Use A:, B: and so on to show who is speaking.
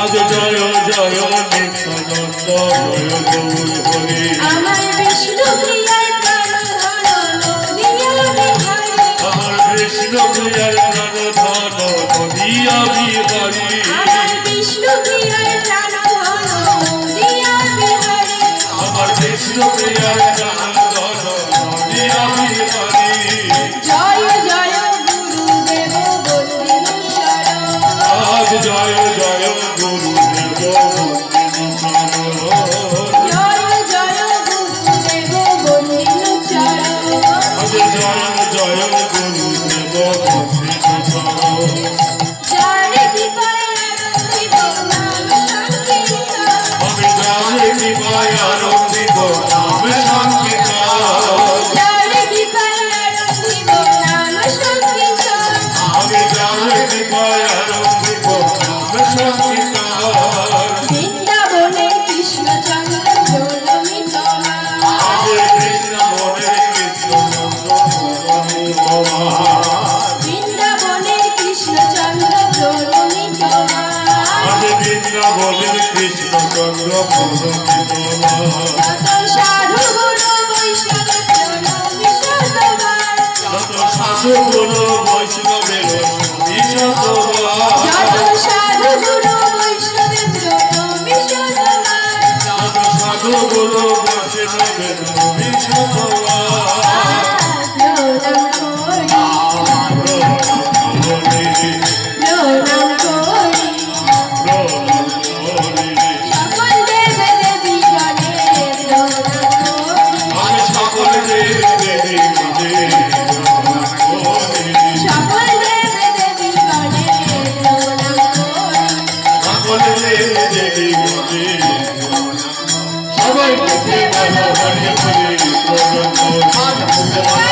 A: আজ জয় জয় নিত্যানন্দ জয় গৌর হরি।
B: আমার বিষ্ণু প্রিয়ার প্রাণধন নদিয়া বিহারী।
A: আমার কৃষ্ণ প্রিয়ার প্রাণধন নদিয়া বিহারী।
B: আমার বিষ্ণু প্রিয়ার প্রাণধন নদিয়া বিহারী।
A: আমার কৃষ্ণ প্রিয়ার প্রাণধন নদিয়া বিহারী।
B: জয় জয় গুরুদেব বন্দিত চরণ।
A: আজ জয় জয় গুরুদেব বন্দিত চরণ।
B: জয় জয় গুরুদেব বন্দিত চরণ।
A: আজ জয় জয় গুরুদেব বন্দিত চরণ।
B: যার কৃপায় আনন্দিত নাম সংকীর্তন।
A: আমি যার কৃপায় আনন্দিত নাম সংকীর্তন।
B: যার কৃপায় আনন্দিত নাম সংকীর্তন।
A: আমি যার কৃপায় আনন্দিত নাম সংকীর্তন।
B: বৃন্দাবনে কৃষ্ণচন্দ্র জননী তোমার।
A: আজ কৃষ্ণ মনে কৃষ্ণ
B: বৃন্দাবনে কৃষ্ণচন্দ্র জননী তোমার।
A: আজ বৃন্দাবনে কৃষ্ণচন্দ্র
B: যত সাধু গুরু বৈষ্ণব জননী তোমার।
A: যত সাধু গুরু বৈষ্ণবের বিশ্বতোবার।
B: যত সাধু গুরু বৈষ্ণব জননী তোমার।
A: যত সাধু গুরু বৈষ্ণবের বিশ্বতোবার।
B: প্রণাম করি প্রণাম করি সকল দেব দেবী গণের প্রণাম করি।
A: আমি সকল দেব দেবী
B: সকল দেব দেবী গণের প্রণাম করি।
A: সকল দেব দেবী সবাই বলো হরি হরি প্রণাম।